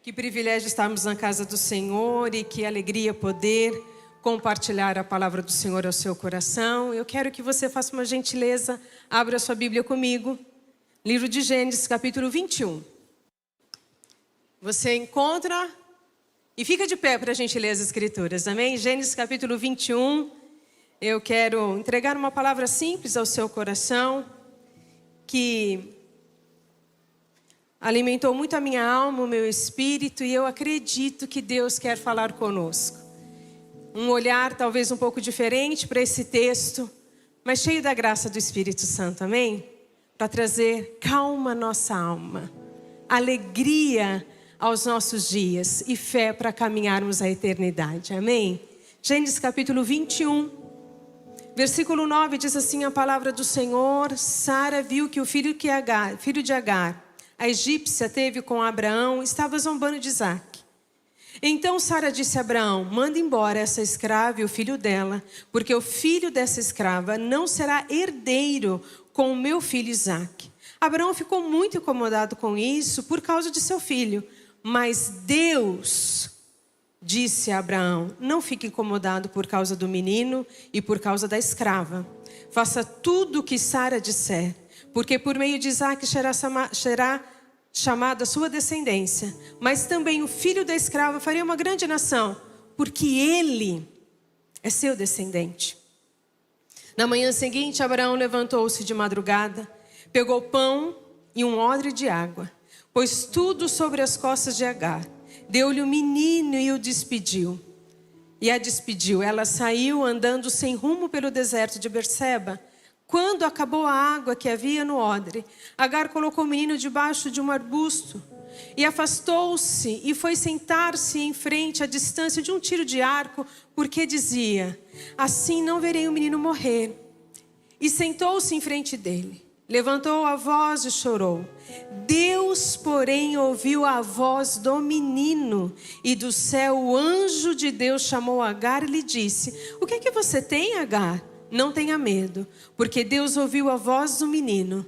Que privilégio estarmos na casa do Senhor e que alegria poder compartilhar a palavra do Senhor ao seu coração. Eu quero que você faça uma gentileza, abra sua Bíblia comigo. Livro de Gênesis, capítulo 21. Você encontra e fica de pé para a gente ler as Escrituras, amém? Gênesis, capítulo 21. Eu quero entregar uma palavra simples ao seu coração, que alimentou muito a minha alma, o meu espírito, e eu acredito que Deus quer falar conosco. Um olhar talvez um pouco diferente para esse texto, mas cheio da graça do Espírito Santo, amém? Para trazer calma à nossa alma, alegria aos nossos dias e fé para caminharmos a eternidade, amém? Gênesis capítulo 21, versículo 9 diz assim a palavra do Senhor: Sara viu que o filho de Agar, a egípcia, teve com Abraão, estava zombando de Isaque. Então Sara disse a Abraão: manda embora essa escrava e o filho dela, porque o filho dessa escrava não será herdeiro com o meu filho Isaque. Abraão ficou muito incomodado com isso por causa de seu filho. Mas Deus disse a Abraão: não fique incomodado por causa do menino e por causa da escrava. Faça tudo o que Sara disser, porque por meio de Isaque será chamada sua descendência. Mas também o filho da escrava faria uma grande nação, porque ele é seu descendente. Na manhã seguinte, Abraão levantou-se de madrugada, pegou pão e um odre de água, pôs tudo sobre as costas de Agar, deu-lhe o menino e o despediu. E a despediu. Ela saiu andando sem rumo pelo deserto de Berseba. Quando acabou a água que havia no odre, Agar colocou o menino debaixo de um arbusto e afastou-se e foi sentar-se em frente à distância de um tiro de arco, porque dizia: assim não verei o menino morrer. E sentou-se em frente dele. Levantou a voz e chorou. Deus, porém, ouviu a voz do menino, e do céu o anjo de Deus chamou Agar e lhe disse: o que é que você tem, Agar? Não tenha medo, porque Deus ouviu a voz do menino.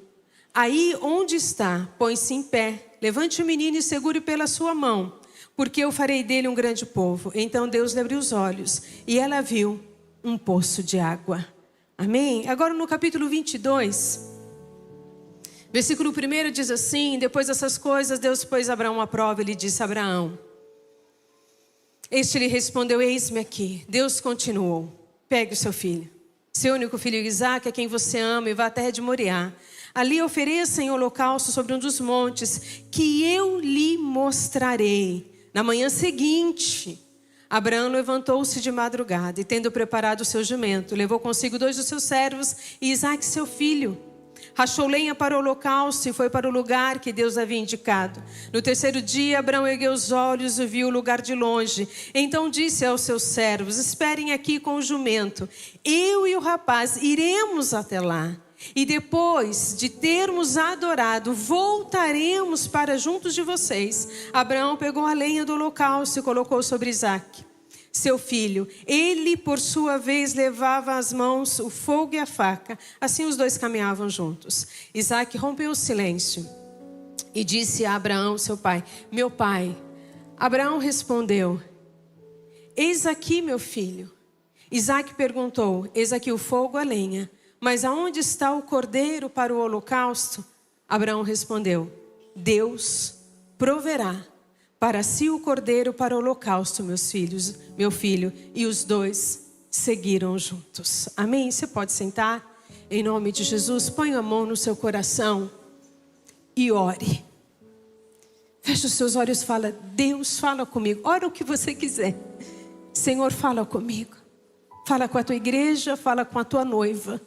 Aí onde está, põe-se em pé, levante o menino e segure pela sua mão, porque eu farei dele um grande povo. Então Deus lhe abriu os olhos, e ela viu um poço de água. Amém? Agora no capítulo 22... versículo 1 diz assim: depois dessas coisas, Deus pôs Abraão à prova e lhe disse a Abraão. Este lhe respondeu: eis-me aqui. Deus continuou: pegue o seu filho, seu único filho Isaque, a quem você ama, e vá à terra de Moriá. Ali ofereça em holocausto sobre um dos montes que eu lhe mostrarei. Na manhã seguinte, Abraão levantou-se de madrugada e, tendo preparado o seu jumento, levou consigo 2 dos seus servos e Isaque seu filho. Rachou lenha para o holocausto e foi para o lugar que Deus havia indicado. No terceiro dia, Abraão ergueu os olhos e viu o lugar de longe. Então disse aos seus servos: esperem aqui com o jumento. Eu e o rapaz iremos até lá. E depois de termos adorado, voltaremos para juntos de vocês. Abraão pegou a lenha do holocausto e colocou sobre Isaque, seu filho. Ele, por sua vez, levava às mãos o fogo e a faca. Assim os dois caminhavam juntos. Isaque rompeu o silêncio e disse a Abraão, seu pai: meu pai. Abraão respondeu: eis aqui, meu filho. Isaque perguntou: eis aqui o fogo, a lenha, mas aonde está o cordeiro para o holocausto? Abraão respondeu: Deus proverá para si o cordeiro para o holocausto, meu filho. E os dois seguiram juntos. Amém? Você pode sentar? Em nome de Jesus, põe a mão no seu coração e ore. Feche os seus olhos e fala: Deus, fala comigo. Ora o que você quiser. Senhor, fala comigo. Fala com a tua igreja, fala com a tua noiva.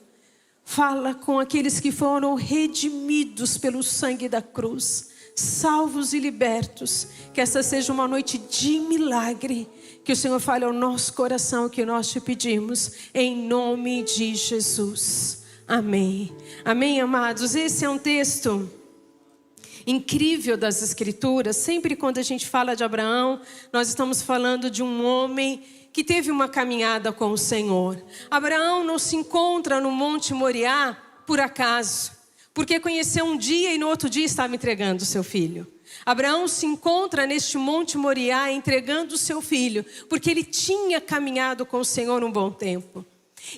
Fala com aqueles que foram redimidos pelo sangue da cruz, salvos e libertos. Que essa seja uma noite de milagre. Que o Senhor fale ao nosso coração o que nós te pedimos, em nome de Jesus. Amém. Amém, amados. Esse é um texto incrível das Escrituras. Sempre quando a gente fala de Abraão, nós estamos falando de um homem que teve uma caminhada com o Senhor. Abraão não se encontra no Monte Moriá por acaso. porque conheceu um dia e no outro dia estava entregando o seu filho. Abraão se encontra neste Monte Moriá entregando o seu filho, porque ele tinha caminhado com o Senhor um bom tempo.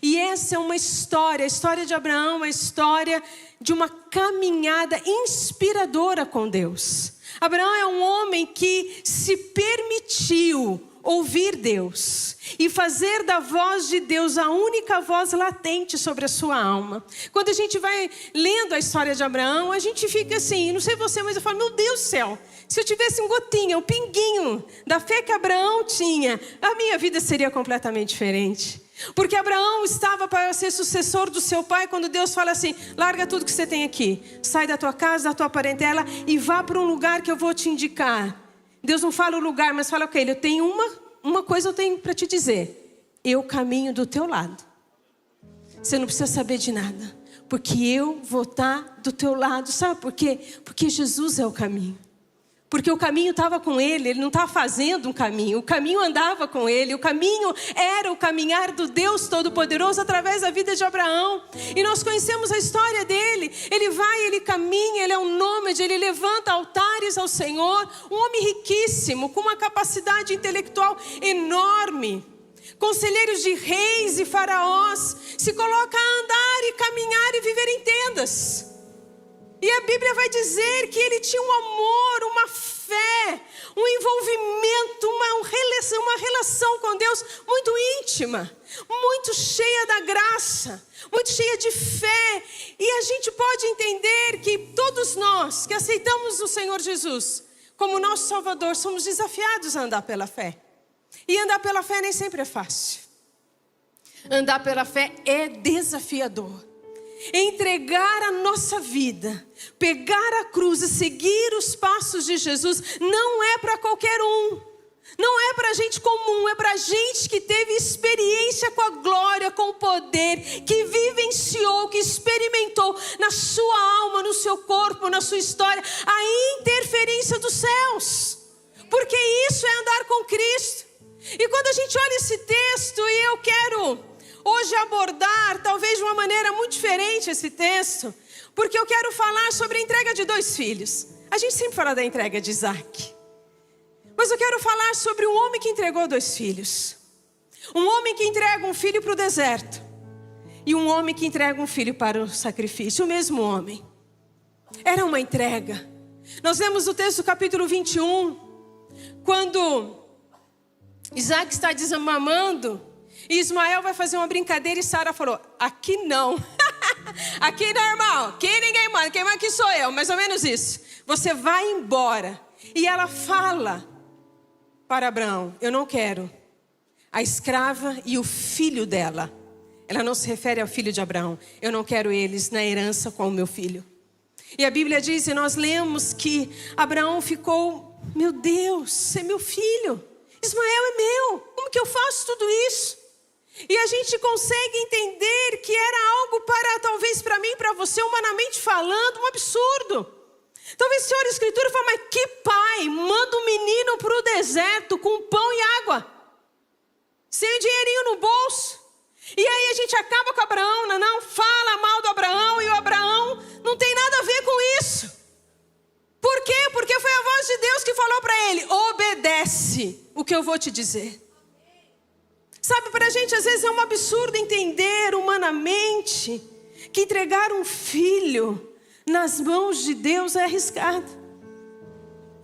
E essa é uma história, a história de Abraão, uma história de uma caminhada inspiradora com Deus. Abraão é um homem que se permitiu ouvir Deus e fazer da voz de Deus a única voz latente sobre a sua alma. Quando a gente vai lendo a história de Abraão, a gente fica assim, não sei você, mas eu falo, meu Deus do céu, se eu tivesse um gotinho, um pinguinho da fé que Abraão tinha, a minha vida seria completamente diferente. Porque Abraão estava para ser sucessor do seu pai, quando Deus fala assim, larga tudo que você tem aqui, sai da tua casa, da tua parentela e vá para um lugar que eu vou te indicar. Deus não fala o lugar, mas fala com ele, eu tenho uma coisa eu tenho para te dizer, eu caminho do teu lado. Você não precisa saber de nada, porque eu vou estar do teu lado. Sabe por quê? Porque Jesus é o caminho. Porque o caminho estava com ele não estava fazendo um caminho, o caminho andava com ele, o caminho era o caminhar do Deus Todo-Poderoso através da vida de Abraão. E nós conhecemos a história dele, ele vai, ele caminha, ele é um nômade, ele levanta altares ao Senhor, um homem riquíssimo, com uma capacidade intelectual enorme, conselheiros de reis e faraós, se coloca a andar e caminhar e viver em tendas. E a Bíblia vai dizer que ele tinha um amor, uma fé, um envolvimento, uma relação com Deus muito íntima, muito cheia da graça, muito cheia de fé. E a gente pode entender que todos nós que aceitamos o Senhor Jesus como nosso Salvador, somos desafiados a andar pela fé. E andar pela fé nem sempre é fácil. Andar pela fé é desafiador. Entregar a nossa vida, pegar a cruz e seguir os passos de Jesus não é para qualquer um, não é para gente comum, é para gente que teve experiência com a glória, com o poder, que vivenciou, que experimentou na sua alma, no seu corpo, na sua história, a interferência dos céus, porque isso é andar com Cristo. E quando a gente olha esse texto, e eu quero hoje abordar, talvez de uma maneira muito diferente esse texto, porque eu quero falar sobre a entrega de 2 filhos. A gente sempre fala da entrega de Isaac, mas eu quero falar sobre um homem que entregou 2 filhos. Um homem que entrega um filho para o deserto e um homem que entrega um filho para o sacrifício. O mesmo homem. Era uma entrega. Nós lemos o texto do capítulo 21, quando Isaac está desmamando, e Ismael vai fazer uma brincadeira e Sara falou, aqui não. Aqui não, irmão, aqui ninguém manda, quem manda aqui sou eu, mais ou menos isso. Você vai embora. E ela fala para Abraão, eu não quero a escrava e o filho dela. Ela não se refere ao filho de Abraão. Eu não quero eles na herança com o meu filho. E a Bíblia diz, e nós lemos que Abraão ficou, meu Deus, é meu filho. Ismael é meu, como que eu faço tudo isso? E a gente consegue entender que era algo para, talvez para mim, para você, humanamente falando, um absurdo. Talvez você olhe a escritura e fale, mas que pai manda um menino para o deserto com pão e água, sem um dinheirinho no bolso? E aí a gente acaba com Abraão, não fala mal do Abraão, e o Abraão não tem nada a ver com isso. Por quê? Porque foi a voz de Deus que falou para ele, obedece o que eu vou te dizer. Sabe, para a gente às vezes é um absurdo entender humanamente que entregar um filho nas mãos de Deus é arriscado.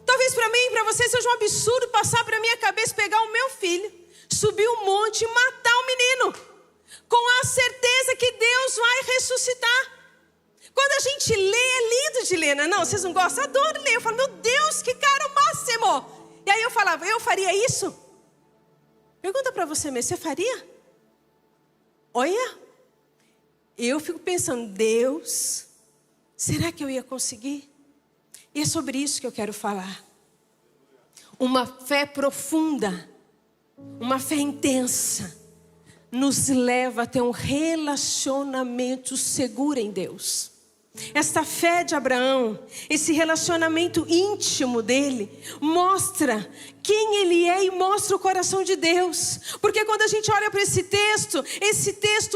Talvez para mim e para você seja um absurdo passar para minha cabeça, pegar o meu filho, subir um monte e matar o menino, com a certeza que Deus vai ressuscitar. Quando a gente lê, é lindo de ler, não? Vocês não gostam? Adoro ler. Eu falo, meu Deus, que cara máximo. E aí eu falava, eu faria isso? Pergunta para você mesmo, você faria? Olha, eu fico pensando, Deus, será que eu ia conseguir? E é sobre isso que eu quero falar. Uma fé profunda, uma fé intensa, nos leva a ter um relacionamento seguro em Deus. Esta fé de Abraão, esse relacionamento íntimo dele, mostra quem ele é e mostra o coração de Deus. Porque quando a gente olha para esse texto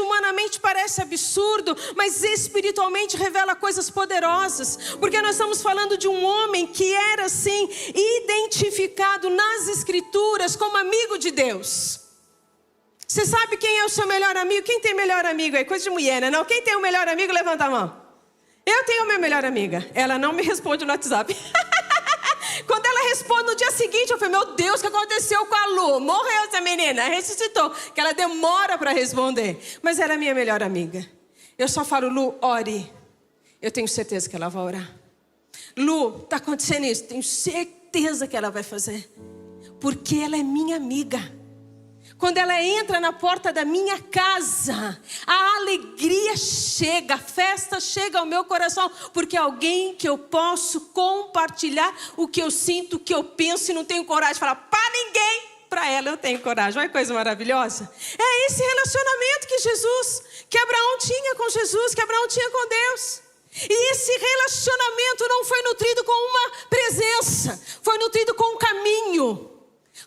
humanamente parece absurdo, mas espiritualmente revela coisas poderosas. Porque nós estamos falando de um homem que era assim, identificado nas Escrituras como amigo de Deus. Você sabe quem é o seu melhor amigo? Quem tem melhor amigo aí? Coisa de mulher, né? Não? Quem tem o melhor amigo, levanta a mão. Eu tenho a minha melhor amiga. Ela não me responde no WhatsApp. Quando ela responde no dia seguinte, eu falei, meu Deus, o que aconteceu com a Lu? Morreu essa menina, ressuscitou. Que ela demora para responder. Mas ela é minha melhor amiga. Eu só falo, Lu, ore. Eu tenho certeza que ela vai orar. Lu, está acontecendo isso. Tenho certeza que ela vai fazer. Porque ela é minha amiga. Quando ela entra na porta da minha casa, a alegria chega, a festa chega ao meu coração, porque é alguém que eu posso compartilhar o que eu sinto, o que eu penso e não tenho coragem de falar para ninguém. Para ela eu tenho coragem. Olha que coisa maravilhosa. É esse relacionamento que Abraão tinha com Jesus, que Abraão tinha com Deus. E esse relacionamento não foi nutrido com uma presença, foi nutrido com um caminho,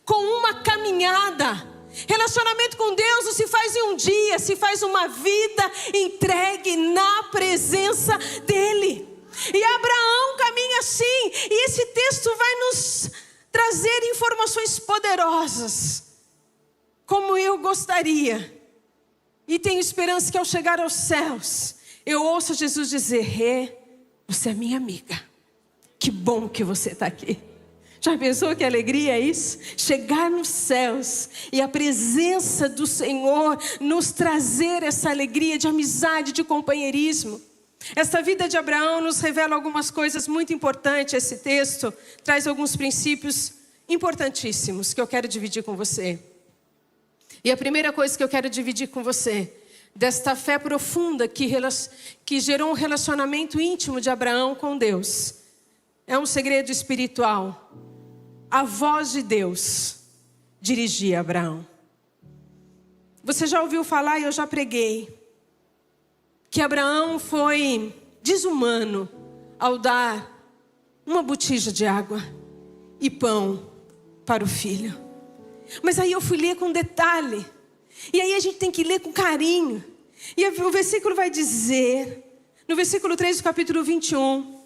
com uma caminhada. Relacionamento com Deus não se faz em um dia, se faz uma vida entregue na presença dEle. E Abraão caminha assim, e esse texto vai nos trazer informações poderosas, como eu gostaria, e tenho esperança que ao chegar aos céus, eu ouça Jesus dizer, você é minha amiga, que bom que você está aqui. Já pensou que alegria é isso? Chegar nos céus e a presença do Senhor nos trazer essa alegria de amizade, de companheirismo. Esta vida de Abraão nos revela algumas coisas muito importantes. Esse texto traz alguns princípios importantíssimos que eu quero dividir com você. E a primeira coisa que eu quero dividir com você, desta fé profunda que gerou um relacionamento íntimo de Abraão com Deus, é um segredo espiritual. A voz de Deus dirigia Abraão. Você já ouviu falar, e eu já preguei, que Abraão foi desumano ao dar uma botija de água e pão para o filho. Mas aí eu fui ler com detalhe. E aí a gente tem que ler com carinho. E o versículo vai dizer, no versículo 3 do capítulo 21...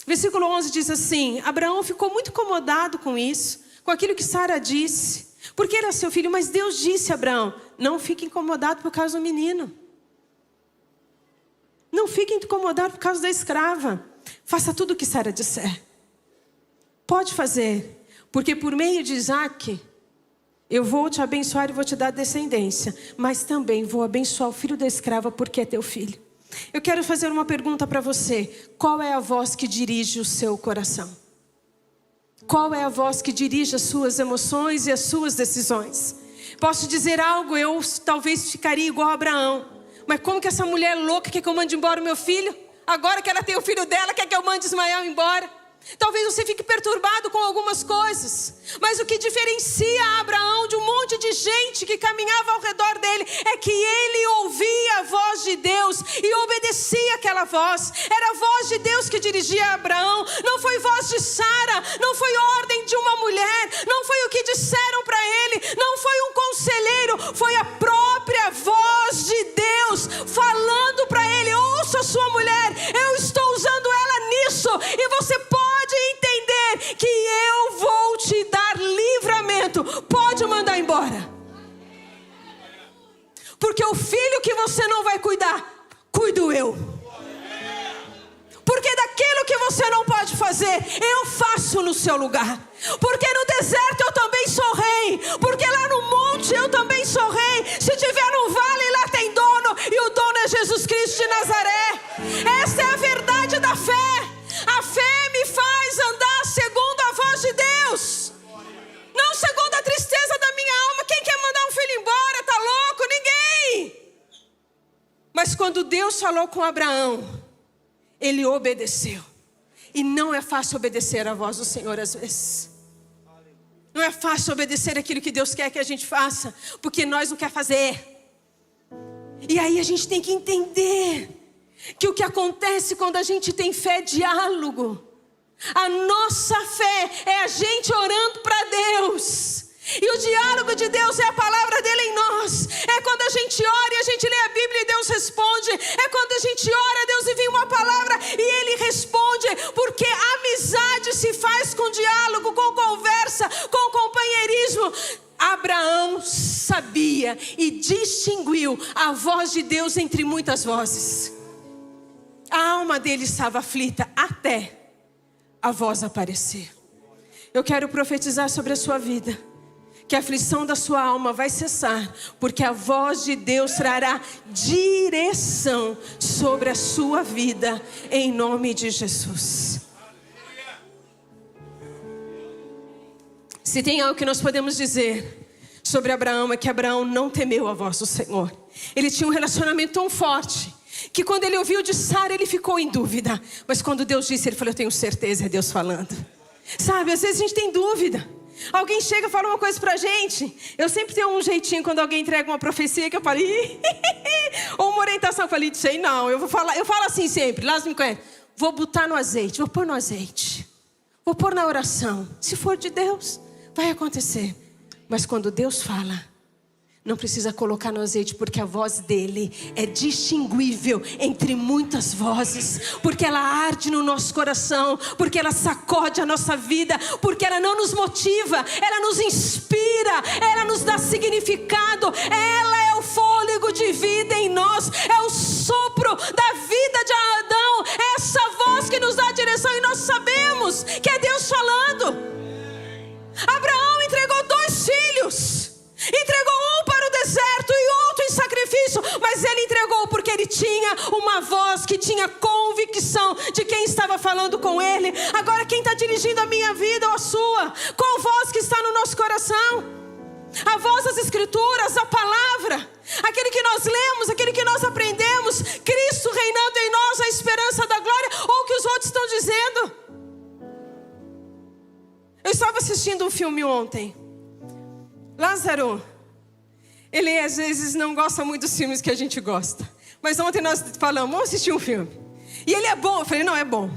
Versículo 11 diz assim, Abraão ficou muito incomodado com isso, com aquilo que Sara disse, porque era seu filho, mas Deus disse a Abraão, não fique incomodado por causa do menino. Não fique incomodado por causa da escrava. Faça tudo o que Sara disser. Pode fazer, porque por meio de Isaac, eu vou te abençoar e vou te dar descendência, mas também vou abençoar o filho da escrava porque é teu filho. Eu quero fazer uma pergunta para você. Qual é a voz que dirige o seu coração? Qual é a voz que dirige as suas emoções e as suas decisões? Posso dizer algo, eu talvez ficaria igual a Abraão. Mas como que essa mulher louca quer que eu mande embora o meu filho? Agora que ela tem o filho dela, quer que eu mande Ismael embora? Talvez você fique perturbado com algumas coisas, mas o que diferencia Abraão de um monte de gente que caminhava ao redor dele é que ele ouvia a voz de Deus e obedecia aquela voz. Era a voz de Deus que dirigia Abraão, não foi voz de Sara, não foi ordem de uma mulher, não foi o que disseram para ele, não foi um conselheiro, foi a própria voz de Deus falando para ele, ouça sua mulher, eu estou usando ela nisso e você pode entender que eu vou te dar livramento. Pode mandar embora. Porque o filho que você não vai cuidar, cuido eu. Porque daquilo que você não pode fazer, eu faço no seu lugar. Porque no deserto eu também sou rei. Porque lá no monte eu também sou rei. Se tiver no vale, lá tem dono. E o dono é Jesus Cristo de Nazaré. Essa é a verdade da fé. A fé me faz andar segundo a voz de Deus, não segundo a tristeza da minha alma. Quem quer mandar um filho embora? Tá louco? Ninguém. Mas quando Deus falou com Abraão, ele obedeceu. E não é fácil obedecer a voz do Senhor às vezes. Não é fácil obedecer aquilo que Deus quer que a gente faça, porque nós não quer fazer. E aí a gente tem que entender que o que acontece quando a gente tem fé é diálogo. A nossa fé é a gente orando para Deus. E o diálogo de Deus é a palavra dele em nós. É quando a gente ora e a gente lê a Bíblia e Deus responde. É quando a gente ora, Deus envia uma palavra e ele responde. Porque a amizade se faz com diálogo, com conversa, com companheirismo. Abraão sabia e distinguiu a voz de Deus entre muitas vozes. A alma dele estava aflita até a voz aparecer. Eu quero profetizar sobre a sua vida que a aflição da sua alma vai cessar, porque a voz de Deus trará direção sobre a sua vida, em nome de Jesus. Se tem algo que nós podemos dizer sobre Abraão, é que Abraão não temeu a voz do Senhor. Ele tinha um relacionamento tão forte, que quando ele ouviu de Sara, ele ficou em dúvida. Mas quando Deus disse, ele falou, eu tenho certeza, é Deus falando. Sabe, às vezes a gente tem dúvida. Alguém chega e fala uma coisa pra gente. Eu sempre tenho um jeitinho quando alguém entrega uma profecia que eu falo ou uma orientação, eu falei, sei não, eu falo assim sempre, lá me conhece. Vou botar no azeite, vou pôr no azeite, vou pôr na oração. Se for de Deus, vai acontecer. Mas quando Deus fala, não precisa colocar no azeite, porque a voz dele é distinguível entre muitas vozes, porque ela arde no nosso coração, porque ela sacode a nossa vida, porque ela não nos motiva, ela nos inspira, ela nos dá significado, ela é o fôlego de vida em nós, é o sopro da vida de Adão, é essa voz que nos dá direção e nós sabemos que é Deus falando. Abraão entregou 2 filhos, entregou um para o deserto e outro em sacrifício, mas ele entregou porque ele tinha uma voz que tinha convicção de quem estava falando com ele. Agora quem está dirigindo a minha vida ou a sua? Qual voz que está no nosso coração? A voz das Escrituras, a palavra, aquele que nós lemos, aquele que nós aprendemos, Cristo reinando em nós, a esperança da glória, ou o que os outros estão dizendo? Eu estava assistindo um filme ontem. Lázaro, ele às vezes não gosta muito dos filmes que a gente gosta. Mas ontem nós falamos, vamos assistir um filme. E ele é bom, eu falei, não, é bom.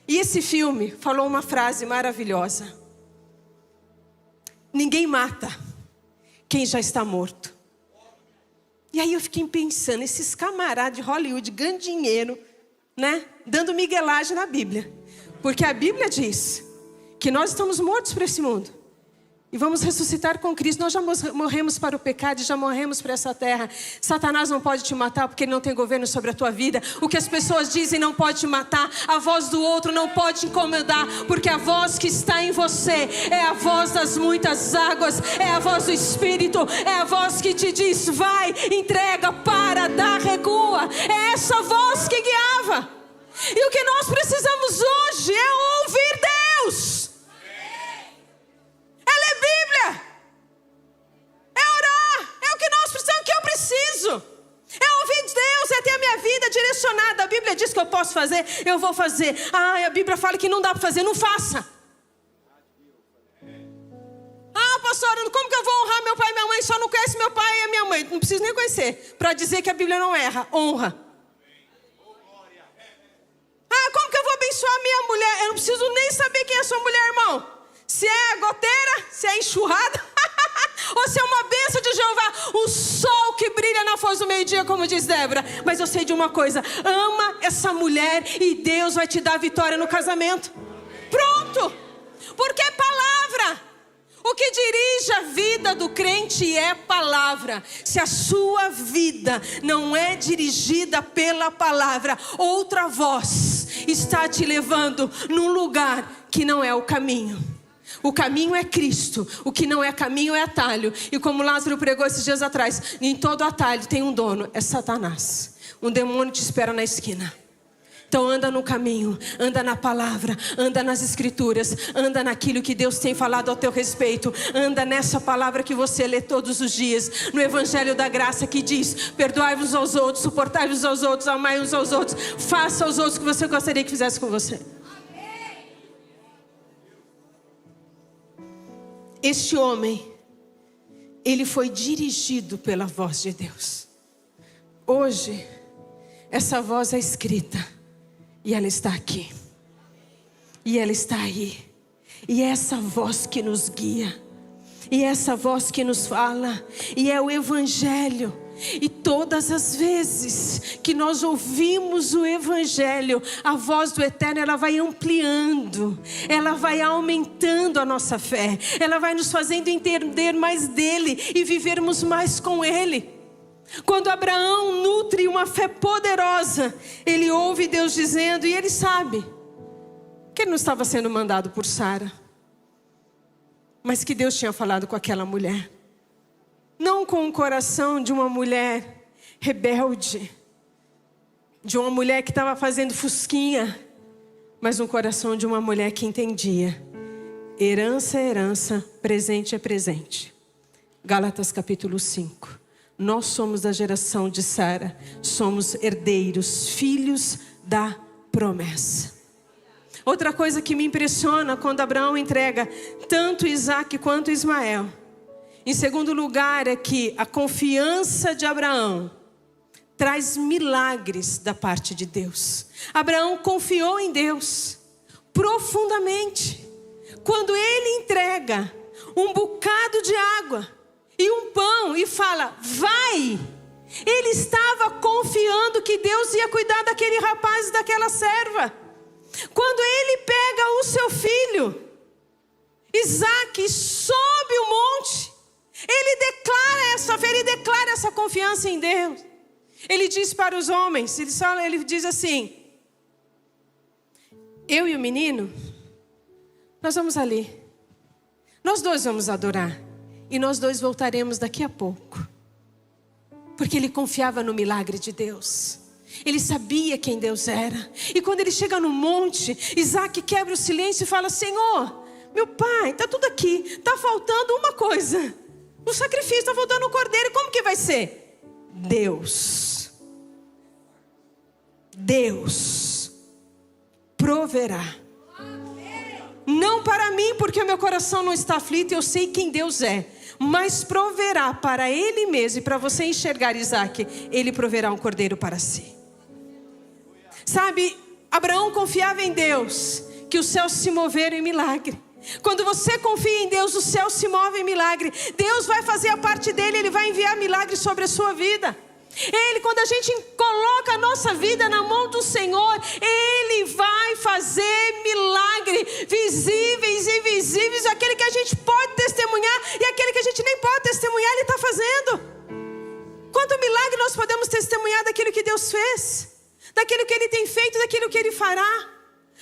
E esse filme falou uma frase maravilhosa. Ninguém mata quem já está morto. E aí eu fiquei pensando, esses camaradas de Hollywood ganham dinheiro, né? Dando miguelagem na Bíblia. Porque a Bíblia diz que nós estamos mortos para esse mundo. E vamos ressuscitar com Cristo. Nós já morremos para o pecado e já morremos para essa terra. Satanás não pode te matar porque ele não tem governo sobre a tua vida. O que as pessoas dizem não pode te matar. A voz do outro não pode te incomodar. Porque a voz que está em você é a voz das muitas águas. É a voz do Espírito. É a voz que te diz, vai, entrega, para, dá, recua. É essa voz que guiava. E o que nós precisamos hoje é ouvir Deus. É ler Bíblia, é orar, é o que nós precisamos, o que eu preciso. É ouvir Deus, é ter a minha vida direcionada. A Bíblia diz que eu posso fazer, eu vou fazer. A Bíblia fala que não dá para fazer, não faça. Pastora, como que eu vou honrar meu pai e minha mãe? Só não conhece meu pai e a minha mãe. Não preciso nem conhecer, para dizer que a Bíblia não erra, honra. Como que eu vou abençoar a minha mulher? Eu não preciso nem saber quem é a sua mulher, irmão. Se é goteira, se é enxurrada, ou se é uma bênção de Jeová, o sol que brilha na foz do meio-dia, como diz Débora. Mas eu sei de uma coisa, ama essa mulher e Deus vai te dar vitória no casamento. Pronto, porque é palavra. O que dirige a vida do crente é palavra. Se a sua vida não é dirigida pela palavra, outra voz está te levando num lugar que não é o caminho. O caminho é Cristo, o que não é caminho é atalho. E como Lázaro pregou esses dias atrás, em todo atalho tem um dono, é Satanás. Um demônio te espera na esquina. Então anda no caminho, anda na palavra, anda nas escrituras, anda naquilo que Deus tem falado ao teu respeito. Anda nessa palavra que você lê todos os dias, no Evangelho da Graça que diz, perdoai-vos aos outros, suportai-vos aos outros, amai uns aos outros, faça aos outros o que você gostaria que fizesse com você. Este homem, ele foi dirigido pela voz de Deus. Hoje, essa voz é escrita. E ela está aqui. E ela está aí. E é essa voz que nos guia. E é essa voz que nos fala. E é o Evangelho. E todas as vezes que nós ouvimos o Evangelho, a voz do Eterno, ela vai ampliando, ela vai aumentando a nossa fé, ela vai nos fazendo entender mais dele e vivermos mais com ele. Quando Abraão nutre uma fé poderosa, ele ouve Deus dizendo, e ele sabe que ele não estava sendo mandado por Sara, mas que Deus tinha falado com aquela mulher. Não com o coração de uma mulher rebelde, de uma mulher que estava fazendo fusquinha, mas um coração de uma mulher que entendia. Herança é herança, presente é presente. Gálatas capítulo 5. Nós somos da geração de Sara, somos herdeiros, filhos da promessa. Outra coisa que me impressiona quando Abraão entrega tanto Isaac quanto Ismael, em segundo lugar, é que a confiança de Abraão traz milagres da parte de Deus. Abraão confiou em Deus profundamente. Quando ele entrega um bocado de água e um pão e fala, vai, ele estava confiando que Deus ia cuidar daquele rapaz e daquela serva. Quando ele pega o seu filho, Isaac, sobe o monte, ele declara essa fé, ele declara essa confiança em Deus. Ele diz para os homens, ele diz assim, eu e o menino, nós vamos ali. Nós dois vamos adorar. E nós dois voltaremos daqui a pouco. Porque ele confiava no milagre de Deus. Ele sabia quem Deus era. E quando ele chega no monte, Isaac quebra o silêncio e fala, Senhor, meu pai, está tudo aqui. Está faltando uma coisa. O sacrifício, está faltando um cordeiro. Como que vai ser? Deus proverá. Não para mim, porque o meu coração não está aflito, eu sei quem Deus é. Mas proverá para Ele mesmo, e para você enxergar Isaac, Ele proverá um cordeiro para si. Sabe, Abraão confiava em Deus, que os céus se moveram em milagre. Quando você confia em Deus, os céus se movem em milagre. Deus vai fazer a parte dele, Ele vai enviar milagres sobre a sua vida. Ele, quando a gente coloca a nossa vida na mão do Senhor, Ele vai fazer milagre, visíveis e invisíveis, aquele que a gente pode testemunhar e aquele que a gente nem pode testemunhar, Ele está fazendo. Quanto milagre nós podemos testemunhar daquilo que Deus fez, daquilo que Ele tem feito, daquilo que Ele fará.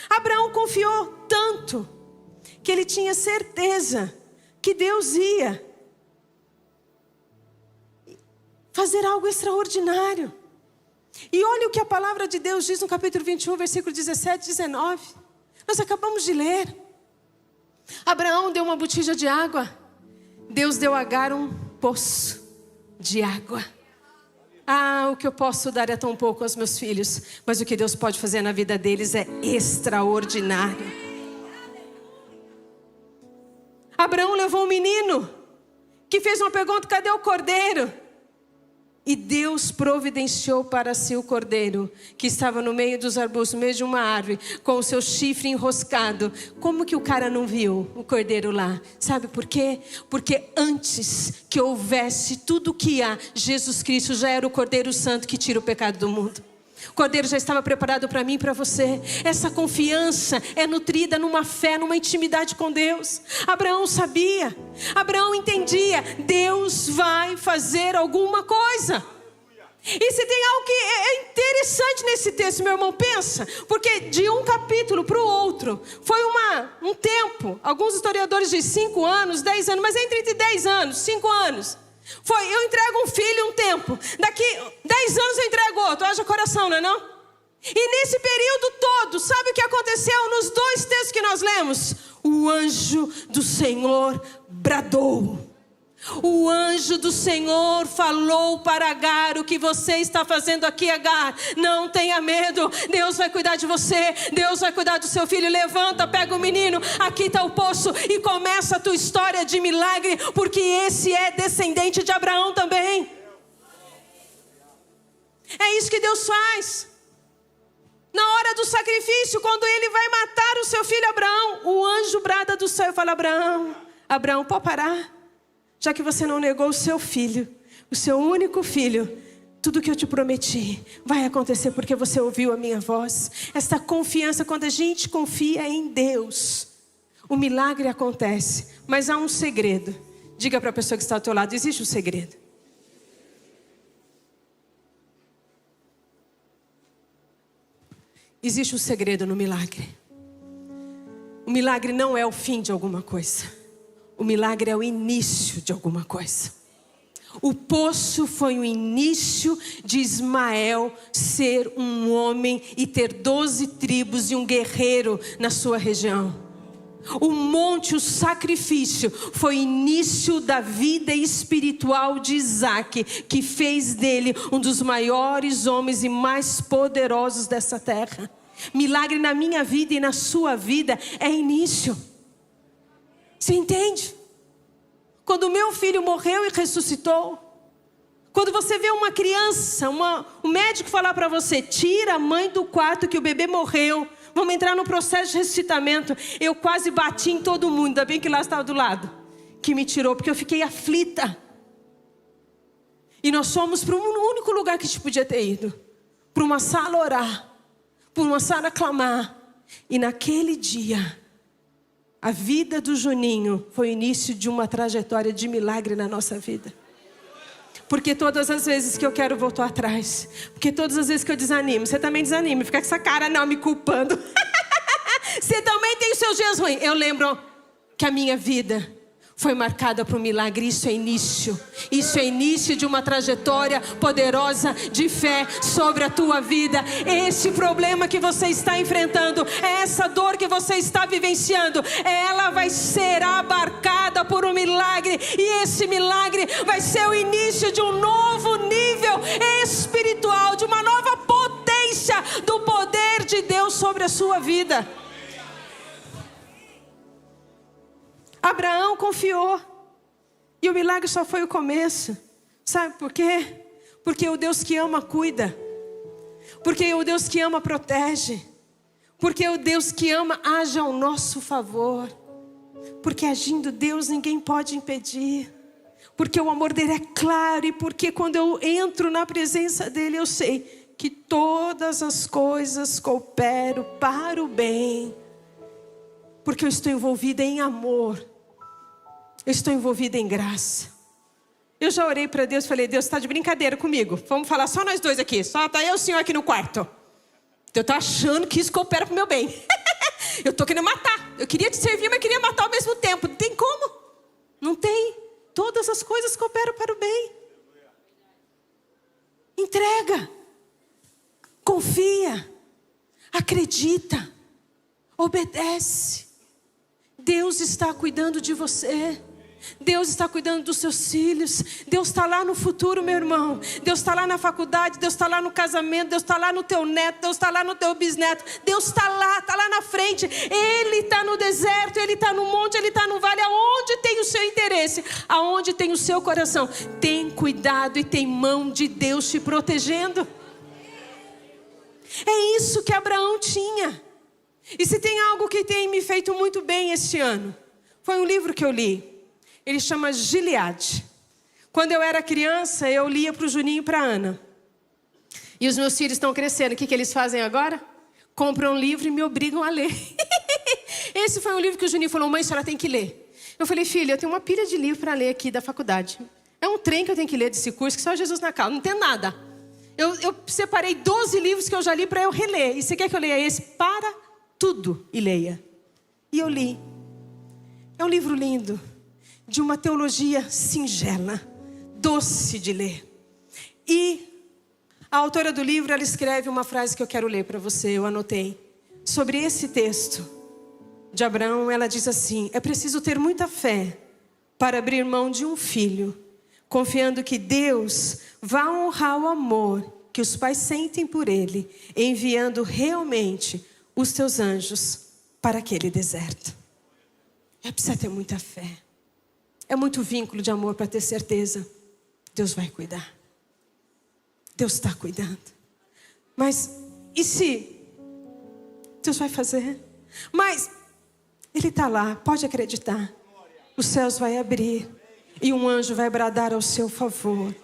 Abraão confiou tanto, que ele tinha certeza que Deus ia fazer algo extraordinário. E olha o que a palavra de Deus diz no capítulo 21, versículo 17 e 19. Nós acabamos de ler. Abraão deu uma botija de água. Deus deu a Agar um poço de água. Ah, o que eu posso dar é tão pouco aos meus filhos, mas o que Deus pode fazer na vida deles é extraordinário. Abraão levou um menino que fez uma pergunta, cadê o cordeiro? E Deus providenciou para si o cordeiro, que estava no meio dos arbustos, no meio de uma árvore, com o seu chifre enroscado. Como que o cara não viu o cordeiro lá? Sabe por quê? Porque antes que houvesse tudo o que há, Jesus Cristo já era o Cordeiro Santo que tira o pecado do mundo. O cordeiro já estava preparado para mim e para você. Essa confiança é nutrida numa fé, numa intimidade com Deus. Abraão sabia, Abraão entendia, Deus vai fazer alguma coisa. E se tem algo que é interessante nesse texto, meu irmão, pensa, porque de um capítulo para o outro, foi um tempo, alguns historiadores dizem 5 anos, 10 anos, mas entre 10 anos, 5 anos. Foi, eu entrego um filho um tempo, daqui 10 anos eu entrego outro, haja coração, não é não? E nesse período todo, sabe o que aconteceu nos 2 textos que nós lemos? O anjo do Senhor bradou. O anjo do Senhor falou para Agar, o que você está fazendo aqui, Agar? Não tenha medo, Deus vai cuidar de você, Deus vai cuidar do seu filho. Levanta, pega o menino, aqui está o poço, e começa a tua história de milagre, porque esse é descendente de Abraão também. É isso que Deus faz. Na hora do sacrifício, quando ele vai matar o seu filho Abraão, o anjo brada do céu e fala: Abraão, pode parar? Já que você não negou o seu filho, o seu único filho, tudo que eu te prometi vai acontecer porque você ouviu a minha voz. Esta confiança, quando a gente confia em Deus, o milagre acontece. Mas há um segredo. Diga para a pessoa que está ao teu lado: existe um segredo. Existe um segredo no milagre. O milagre não é o fim de alguma coisa. O milagre é o início de alguma coisa. O poço foi o início de Ismael ser um homem e ter 12 tribos e um guerreiro na sua região. O monte, o sacrifício, foi o início da vida espiritual de Isaac, que fez dele um dos maiores homens e mais poderosos dessa terra. Milagre na minha vida e na sua vida é início. Você entende? Quando o meu filho morreu e ressuscitou, quando você vê uma criança, o médico falar para você: tira a mãe do quarto que o bebê morreu, vamos entrar no processo de ressuscitamento. Eu quase bati em todo mundo, ainda bem que lá estava do lado, que me tirou, porque eu fiquei aflita. E nós fomos para um único lugar que a gente podia ter ido, para uma sala orar, para uma sala clamar. E naquele dia, a vida do Juninho foi o início de uma trajetória de milagre na nossa vida. Porque todas as vezes que eu quero voltar atrás, porque todas as vezes que eu desanimo, você também desanima, fica com essa cara não me culpando. Você também tem os seus dias ruins. Eu lembro que a minha vida foi marcada por um milagre. Isso é início. Isso é início de uma trajetória poderosa de fé sobre a tua vida. Esse problema que você está enfrentando, essa dor que você está vivenciando, ela vai ser abarcada por um milagre. E esse milagre vai ser o início de um novo nível espiritual, de uma nova potência do poder de Deus sobre a sua vida. Abraão confiou. E o milagre só foi o começo. Sabe por quê? Porque o Deus que ama cuida. Porque o Deus que ama protege. Porque o Deus que ama age ao nosso favor. Porque agindo Deus ninguém pode impedir. Porque o amor dele é claro. E porque quando eu entro na presença dele, eu sei que todas as coisas cooperam para o bem. Porque eu estou envolvida em amor. Eu estou envolvida em graça. Eu já orei para Deus e falei: Deus, está de brincadeira comigo? Vamos falar só nós dois aqui. Só está eu e o senhor aqui no quarto. Eu estou achando que isso coopera para o meu bem. Eu estou querendo matar. Eu queria te servir, mas queria matar ao mesmo tempo. Não tem como. Não tem. Todas as coisas cooperam para o bem. Entrega. Confia. Acredita. Obedece. Deus está cuidando de você. Deus está cuidando dos seus filhos. Deus está lá no futuro, meu irmão. Deus está lá na faculdade. Deus está lá no casamento. Deus está lá no teu neto. Deus está lá no teu bisneto. Deus está lá na frente. Ele está no deserto, Ele está no monte, Ele está no vale. Aonde tem o seu interesse, aonde tem o seu coração, tem cuidado e tem mão de Deus te protegendo. É isso que Abraão tinha. E se tem algo que tem me feito muito bem este ano, foi um livro que eu li. Ele chama Gileade. Quando eu era criança, eu lia para o Juninho e para a Ana. E os meus filhos estão crescendo. O que eles fazem agora? Compram um livro e me obrigam a ler. Esse foi um livro que o Juninho falou: mãe, a senhora tem que ler. Eu falei: filha, eu tenho uma pilha de livro para ler aqui da faculdade. É um trem que eu tenho que ler desse curso, que só Jesus na causa. Não tem nada. Eu separei 12 livros que eu já li para eu reler. E você quer que eu leia esse? Para tudo e leia. E eu li. É um livro lindo. De uma teologia singela, doce de ler. E a autora do livro, ela escreve uma frase que eu quero ler para você, eu anotei. Sobre esse texto de Abraão, ela diz assim: é preciso ter muita fé para abrir mão de um filho, confiando que Deus vai honrar o amor que os pais sentem por ele, enviando realmente os seus anjos para aquele deserto. É preciso ter muita fé. É muito vínculo de amor para ter certeza. Deus vai cuidar. Deus está cuidando. Mas e se? Deus vai fazer. Mas Ele está lá, pode acreditar. Os céus vai abrir e um anjo vai bradar ao seu favor.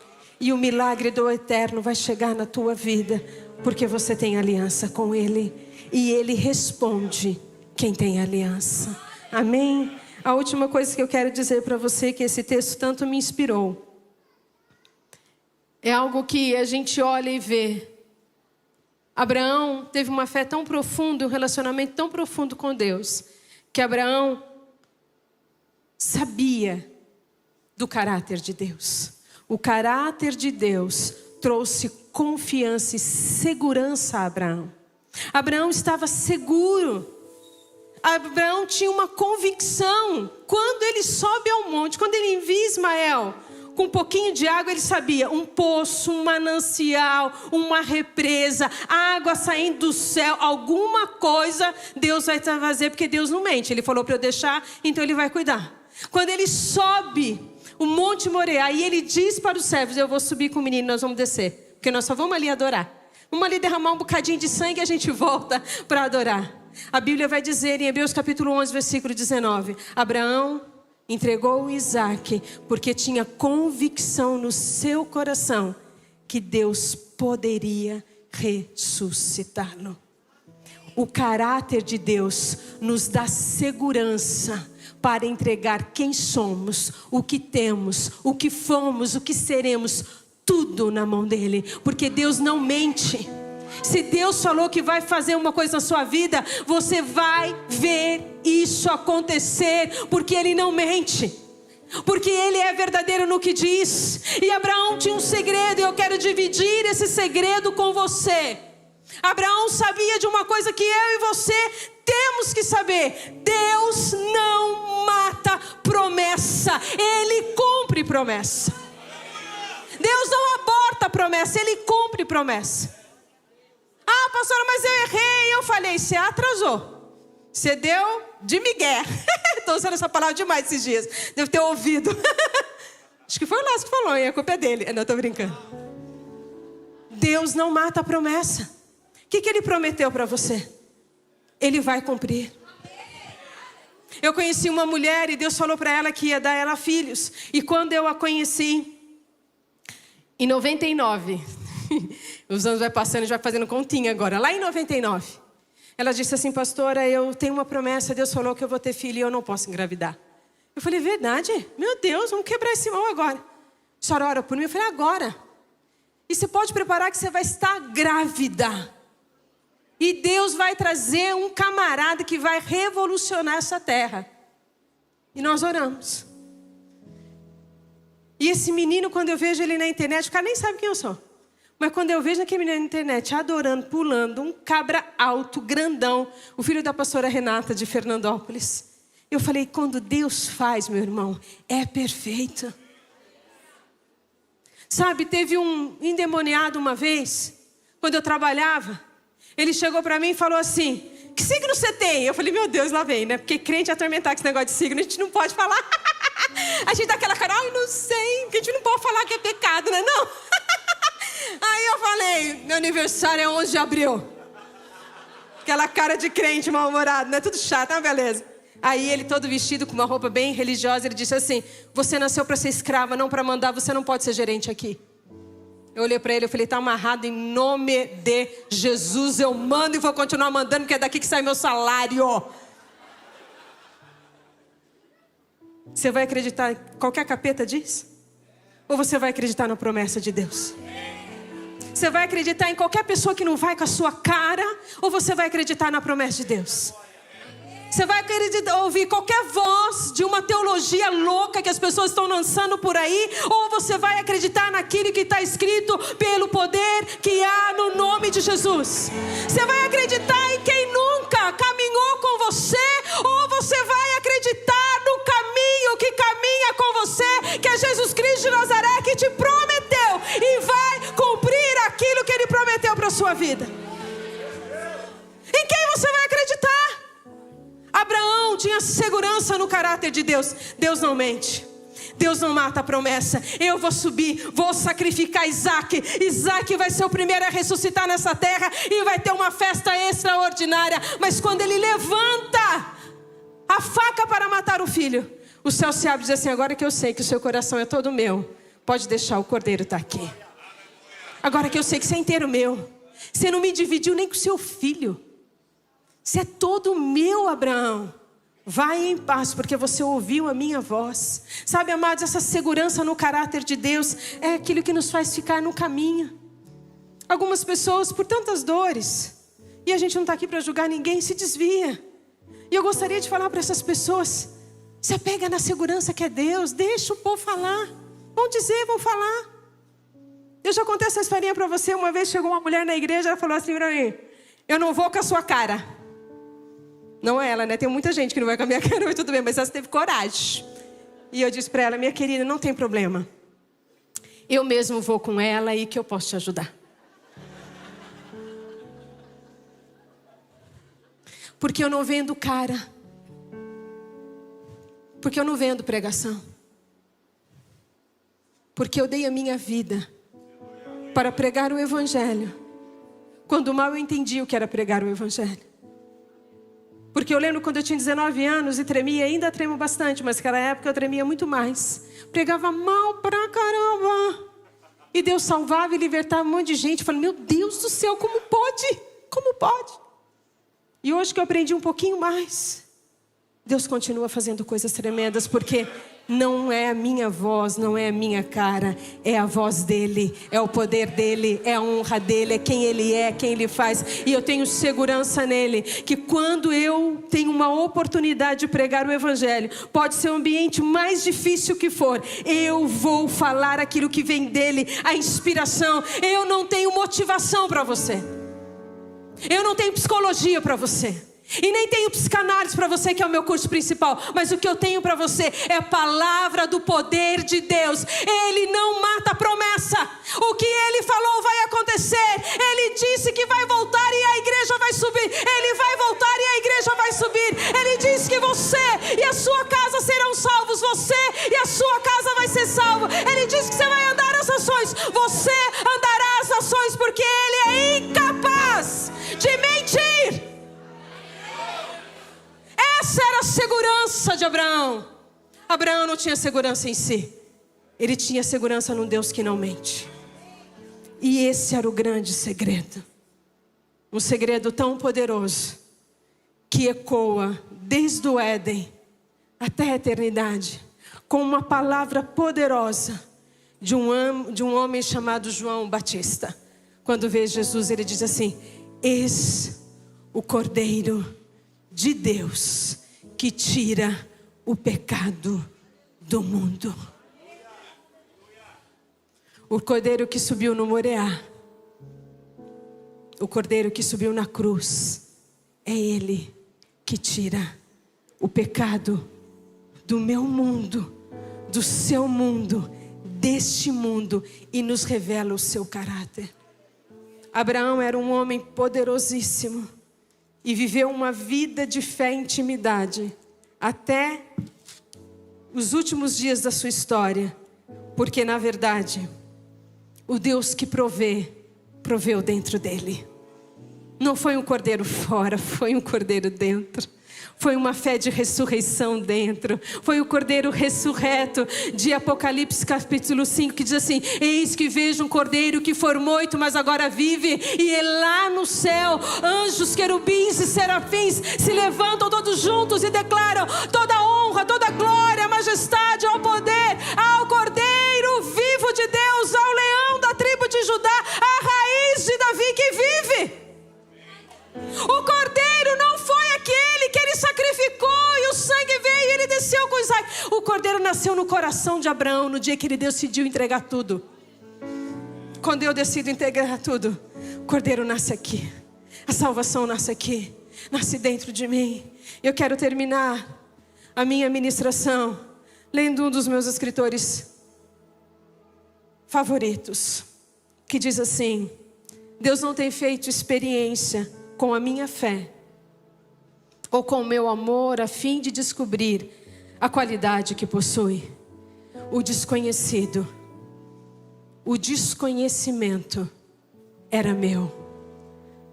E o milagre do eterno vai chegar na tua vida, porque você tem aliança com Ele. E Ele responde quem tem aliança. Amém? A última coisa que eu quero dizer para você, que esse texto tanto me inspirou, é algo que a gente olha e vê. Abraão teve uma fé tão profunda, um relacionamento tão profundo com Deus, que Abraão sabia do caráter de Deus. O caráter de Deus trouxe confiança e segurança a Abraão. Abraão estava seguro. Abraão tinha uma convicção. Quando ele sobe ao monte, quando ele envia Ismael com um pouquinho de água, ele sabia: um poço, um manancial, uma represa, água saindo do céu, alguma coisa Deus vai fazer, porque Deus não mente. Ele falou para eu deixar, então Ele vai cuidar. Quando ele sobe o Monte Moriá, e ele diz para os servos: eu vou subir com o menino, nós vamos descer, porque nós só vamos ali adorar. Vamos ali derramar um bocadinho de sangue e a gente volta para adorar. A Bíblia vai dizer em Hebreus capítulo 11, versículo 19: Abraão entregou Isaque porque tinha convicção no seu coração que Deus poderia ressuscitá-lo. O caráter de Deus nos dá segurança para entregar quem somos, o que temos, o que fomos, o que seremos, tudo na mão dele, porque Deus não mente. Se Deus falou que vai fazer uma coisa na sua vida, você vai ver isso acontecer, porque Ele não mente, porque Ele é verdadeiro no que diz. E Abraão tinha um segredo, e eu quero dividir esse segredo com você. Abraão sabia de uma coisa que eu e você temos que saber: Deus não mata promessa, Ele cumpre promessa. Deus não aborta promessa, Ele cumpre promessa. Ah, pastora, mas eu errei. Eu falei: você atrasou, você deu de migué. Estou usando essa palavra demais esses dias, devo ter ouvido. Acho que foi o Lázaro que falou, e a culpa é dele. Não, estou brincando. Deus não mata a promessa. O que Ele prometeu para você? Ele vai cumprir. Eu conheci uma mulher e Deus falou para ela que ia dar ela filhos. E quando eu a conheci, em 99, os anos vai passando e já vai fazendo continha agora. Lá em 99, ela disse assim: pastora, eu tenho uma promessa, Deus falou que eu vou ter filho e eu não posso engravidar. Eu falei: verdade? Meu Deus, vamos quebrar esse mal agora. A senhora ora por mim? Eu falei: agora. E você pode preparar que você vai estar grávida. E Deus vai trazer um camarada que vai revolucionar essa terra. E nós oramos. E esse menino, quando eu vejo ele na internet, o cara nem sabe quem eu sou. Mas quando eu vejo aquele menino na internet adorando, pulando, um cabra alto, grandão, o filho da pastora Renata de Fernandópolis, eu falei: quando Deus faz, meu irmão, é perfeito. Sabe, teve um endemoniado uma vez, quando eu trabalhava. Ele chegou para mim e falou assim: que signo você tem? Eu falei: meu Deus, lá vem, né? Porque crente atormentar com esse negócio de signo, a gente não pode falar. A gente dá aquela cara: ai, não sei, porque a gente não pode falar que é pecado, né? Não. Aí eu falei: meu aniversário é 11 de abril. Aquela cara de crente mal-humorado, né? Tudo chato, né? Beleza. Aí ele, todo vestido com uma roupa bem religiosa, ele disse assim: você nasceu para ser escrava, não para mandar, você não pode ser gerente aqui. Eu olhei para ele e falei: está amarrado em nome de Jesus, eu mando e vou continuar mandando, porque é daqui que sai meu salário. Você vai acreditar em qualquer capeta diz? Ou você vai acreditar na promessa de Deus? Você vai acreditar em qualquer pessoa que não vai com a sua cara? Ou você vai acreditar na promessa de Deus? Você vai acreditar, ouvir qualquer voz de uma teologia louca que as pessoas estão lançando por aí? Ou você vai acreditar naquilo que está escrito pelo poder que há no nome de Jesus? Você vai acreditar em quem nunca caminhou com você? Ou você vai acreditar no caminho que caminha com você, que é Jesus Cristo de Nazaré, que te prometeu e vai cumprir aquilo que Ele prometeu para a sua vida? Em quem você vai acreditar? Abraão tinha segurança no caráter de Deus. Deus não mente. Deus não mata a promessa. Eu vou subir, vou sacrificar Isaac. Isaac vai ser o primeiro a ressuscitar nessa terra e vai ter uma festa extraordinária. Mas quando ele levanta a faca para matar o filho, o céu se abre e diz assim: agora que eu sei que o seu coração é todo meu, pode deixar, o cordeiro está aqui. Agora que eu sei que você é inteiro meu, você não me dividiu nem com seu filho, você é todo meu, Abraão. Vai em paz, porque você ouviu a minha voz. Sabe, amados, essa segurança no caráter de Deus é aquilo que nos faz ficar no caminho. Algumas pessoas, por tantas dores, e a gente não está aqui para julgar ninguém, se desvia. E eu gostaria de falar para essas pessoas: se apega na segurança que é Deus, deixa o povo falar. Vão dizer, vão falar. Eu já contei essa historinha para você. Uma vez chegou uma mulher na igreja, ela falou assim para mim: eu não vou com a sua cara. Não é ela, né? Tem muita gente que não vai com a minha cara, mas tudo bem, mas ela teve coragem. E eu disse para ela: minha querida, não tem problema. Eu mesmo vou com ela e que eu posso te ajudar. Porque eu não vendo cara. Porque eu não vendo pregação. Porque eu dei a minha vida para pregar o Evangelho, quando mal eu entendi o que era pregar o Evangelho. Porque eu lembro quando eu tinha 19 anos e tremia, ainda tremo bastante, mas naquela época eu tremia muito mais. Pregava mal pra caramba. E Deus salvava e libertava um monte de gente. Eu falei: meu Deus do céu, como pode? Como pode? E hoje que eu aprendi um pouquinho mais, Deus continua fazendo coisas tremendas, porque não é a minha voz, não é a minha cara, é a voz dele, é o poder dele, é a honra dele, é quem ele é, quem ele faz. E eu tenho segurança nele, que quando eu tenho uma oportunidade de pregar o Evangelho, pode ser o ambiente mais difícil que for, eu vou falar aquilo que vem dele, a inspiração. Eu não tenho motivação para você, eu não tenho psicologia para você, e nem tenho psicanálise para você, que é o meu curso principal. Mas o que eu tenho para você é a palavra do poder de Deus. Ele não mata a promessa. O que ele falou vai acontecer. Ele disse que vai voltar e a igreja vai subir. Ele vai voltar e a igreja vai subir. Ele disse que você e a sua casa serão salvos. Você e a sua casa vai ser salvo. Ele disse que você vai andar as ações. Você andará as ações, porque ele é incapaz de mentir. Essa era a segurança de Abraão. Abraão não tinha segurança em si, ele tinha segurança num Deus que não mente. E esse era o grande segredo. Um segredo tão poderoso, que ecoa desde o Éden até a eternidade, com uma palavra poderosa de um homem chamado João Batista. Quando vê Jesus, ele diz assim: eis o Cordeiro de Deus que tira o pecado do mundo. O Cordeiro que subiu no Moriá, o Cordeiro que subiu na cruz, é Ele que tira o pecado do meu mundo, do seu mundo, deste mundo, e nos revela o seu caráter. Abraão era um homem poderosíssimo e viveu uma vida de fé e intimidade até os últimos dias da sua história, porque na verdade o Deus que proveu dentro dele. Não foi um cordeiro fora, foi um cordeiro dentro. Foi uma fé de ressurreição dentro. Foi o cordeiro ressurreto de Apocalipse capítulo 5, que diz assim: eis que vejo um cordeiro que for morto, mas agora vive. E lá no céu, anjos, querubins e serafins se levantam todos juntos e declaram toda honra, toda glória, majestade, ao poder, ao cordeiro vivo de Deus, ao leão da tribo de Judá, à raiz de Davi que vive. O cordeiro não foi aquele que ele sacrificou e o sangue veio e ele desceu com Isaac. O cordeiro nasceu no coração de Abraão no dia que ele decidiu entregar tudo. Quando eu decido entregar tudo, o cordeiro nasce aqui. A salvação nasce aqui, nasce dentro de mim. Eu quero terminar a minha ministração lendo um dos meus escritores favoritos, que diz assim: Deus não tem feito experiência com a minha fé ou com o meu amor a fim de descobrir a qualidade que possui. o desconhecido, o desconhecimento era meu,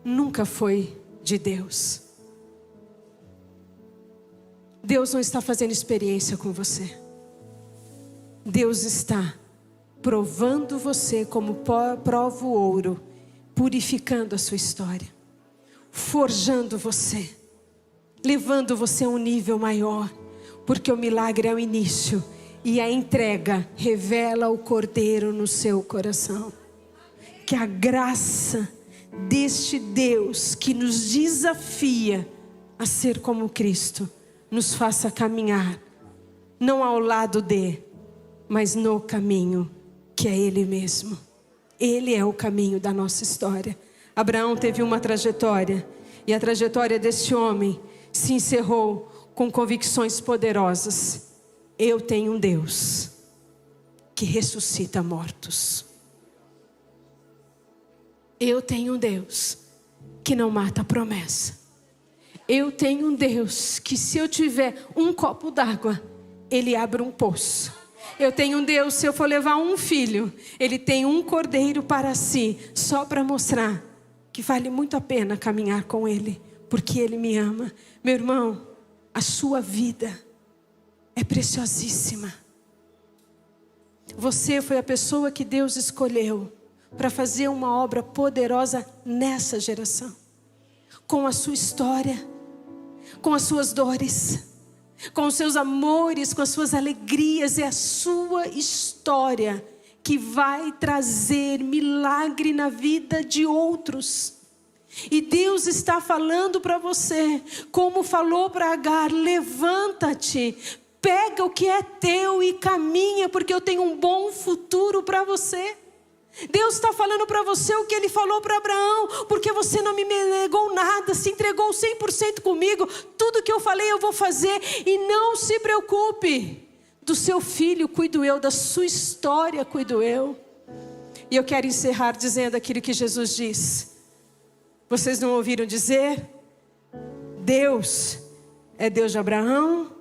nunca foi de Deus. Deus não está fazendo experiência com você. Deus está provando você como prova o ouro, purificando a sua história, forjando você, levando você a um nível maior, porque o milagre é o início e a entrega revela o Cordeiro no seu coração. Que a graça deste Deus que nos desafia a ser como Cristo nos faça caminhar, não ao lado de, mas no caminho que é Ele mesmo. Ele é o caminho da nossa história. Abraão teve uma trajetória, e a trajetória desse homem se encerrou com convicções poderosas. Eu tenho um Deus que ressuscita mortos. Eu tenho um Deus que não mata a promessa. Eu tenho um Deus que, se eu tiver um copo d'água, Ele abre um poço. Eu tenho um Deus, se eu for levar um filho, Ele tem um cordeiro para si, só para mostrar que vale muito a pena caminhar com Ele, porque Ele me ama. Meu irmão, a sua vida é preciosíssima. Você foi a pessoa que Deus escolheu para fazer uma obra poderosa nessa geração, com a sua história, com as suas dores, com os seus amores, com as suas alegrias. É a sua história que vai trazer milagre na vida de outros. E Deus está falando para você, como falou para Agar: levanta-te, pega o que é teu e caminha, porque eu tenho um bom futuro para você. Deus está falando para você o que Ele falou para Abraão: porque você não me negou nada, se entregou 100% comigo, tudo que eu falei eu vou fazer. E não se preocupe, do seu filho cuido eu, da sua história cuido eu. E eu quero encerrar dizendo aquilo que Jesus disse. Vocês não ouviram dizer? Deus é Deus de Abraão,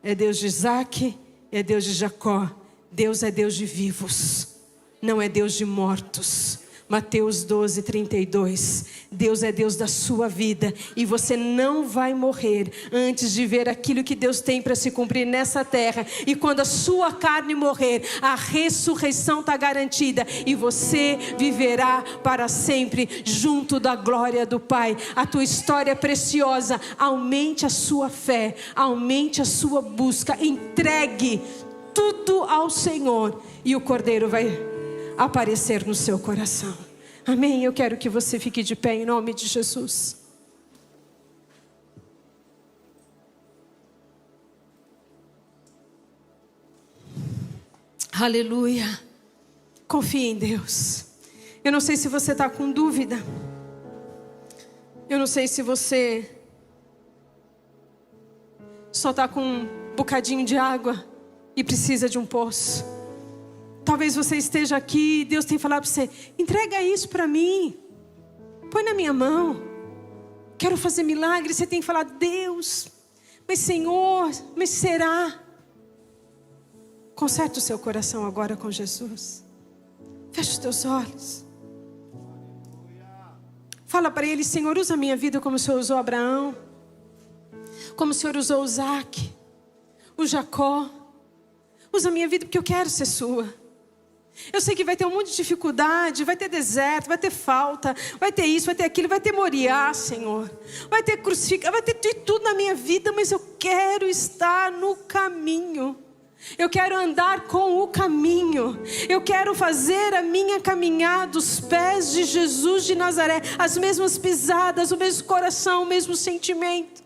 é Deus de Isaac, é Deus de Jacó. Deus é Deus de vivos, não é Deus de mortos. Mateus 12:32. Deus é Deus da sua vida, e você não vai morrer antes de ver aquilo que Deus tem para se cumprir nessa terra. E quando a sua carne morrer, a ressurreição está garantida, e você viverá para sempre junto da glória do Pai. A tua história é preciosa. Aumente a sua fé, aumente a sua busca, entregue tudo ao Senhor, e o Cordeiro vai aparecer no seu coração. Amém? Eu quero que você fique de pé em nome de Jesus. Aleluia. Confie em Deus. Eu não sei se você está com dúvida. Eu não sei se você só está com um bocadinho de água e precisa de um poço. Talvez você esteja aqui e Deus tem falado para você: entrega isso para mim, põe na minha mão, quero fazer milagre. Você tem falado: Deus, mas Senhor, mas será? Conserta o seu coração agora com Jesus. Fecha os teus olhos. Fala para Ele: Senhor, usa a minha vida como o Senhor usou Abraão, como o Senhor usou Isaac, o Jacó. Usa a minha vida porque eu quero ser sua. Eu sei que vai ter um monte de dificuldade, vai ter deserto, vai ter falta, vai ter isso, vai ter aquilo, vai ter Moriá, Senhor, vai ter crucificação, vai ter tudo na minha vida, mas eu quero estar no caminho. Eu quero andar com o caminho. Eu quero fazer a minha caminhada dos pés de Jesus de Nazaré, as mesmas pisadas, o mesmo coração, o mesmo sentimento.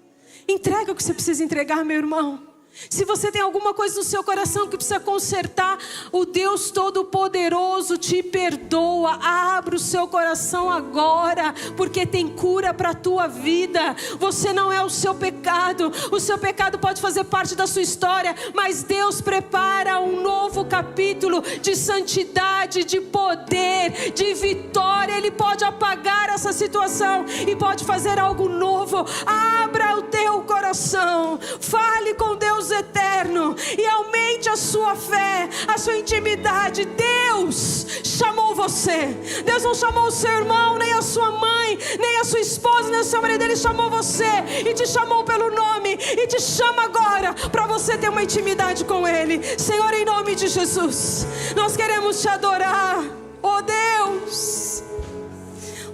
Entrega o que você precisa entregar, meu irmão. Se você tem alguma coisa no seu coração que precisa consertar, o Deus Todo-Poderoso te perdoa. Abra o seu coração agora, porque tem cura para a tua vida. Você não é o seu pecado. O seu pecado pode fazer parte da sua história, mas Deus prepara um novo novo capítulo de santidade, de poder, de vitória. Ele pode apagar essa situação e pode fazer algo novo. Abra o teu coração, fale com Deus eterno e aumente a sua fé, a sua intimidade. Deus chamou você. Deus não chamou o seu irmão, nem a sua mãe, nem a sua esposa, nem o seu marido. Ele chamou você e te chamou pelo nome e te chama agora para você ter uma intimidade com Ele. Senhor, em nome de Jesus, nós queremos te adorar, oh Deus.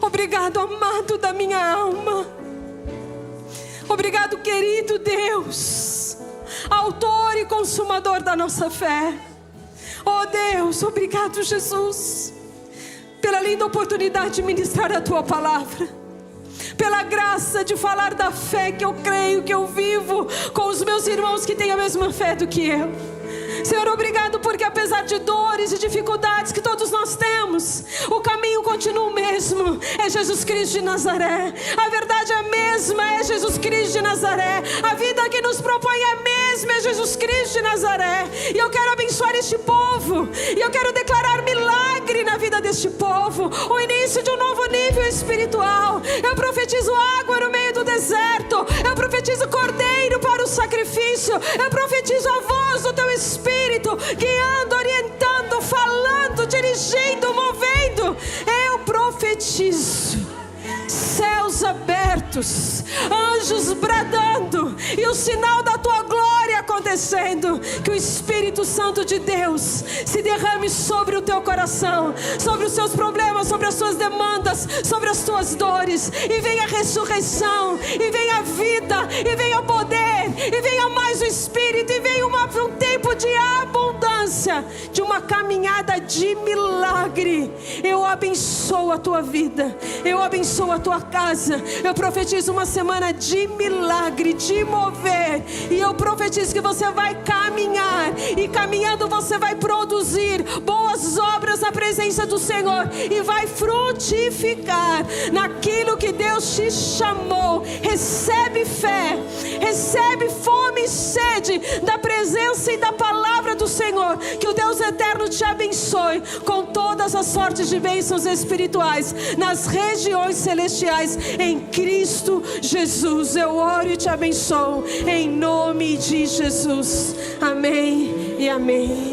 Obrigado, amado da minha alma. Obrigado, querido Deus, autor e consumador da nossa fé. Oh Deus, obrigado, Jesus, pela linda oportunidade de ministrar a Tua palavra, pela graça de falar da fé que eu creio, que eu vivo com os meus irmãos que têm a mesma fé do que eu. Senhor, obrigado porque apesar de dores e dificuldades que todos nós temos, o caminho continua o mesmo, é Jesus Cristo de Nazaré. A verdade é a mesma, é Jesus Cristo de Nazaré. A vida que nos propõe é a mesma, é Jesus Cristo de Nazaré. E eu quero abençoar este povo, e eu quero declarar milagre na vida deste povo, o início de um novo nível espiritual. Eu profetizo água no meio do deserto, eu profetizo cordeiro para o sacrifício, eu profetizo a voz do Teu Espírito, guiando, orientando, falando, dirigindo, movendo. Eu profetizo céus abertos, anjos bradando e o sinal da Tua glória acontecendo. Que o Espírito Santo de Deus se derrame sobre o teu coração, sobre os seus problemas, sobre as suas demandas, sobre as tuas dores, e venha a ressurreição, e venha a vida, e venha o poder, e venha mais o Espírito, e venha um tempo de abundância, de uma caminhada de milagre. Eu abençoo a tua vida, eu abençoo a tua casa. Eu profetizo uma semana de milagre, de mover, e eu profetizo que você vai caminhar, e caminhando você vai produzir boas obras na presença do Senhor, e vai frutificar naquilo que Deus te chamou. Recebe fé, recebe fome e sede da presença e da palavra do Senhor. Que o Deus eterno te abençoe com todas as sortes de bênçãos espirituais nas regiões celestiais em Cristo Jesus. Eu oro e te abençoo em nome de Jesus. Amém e amém.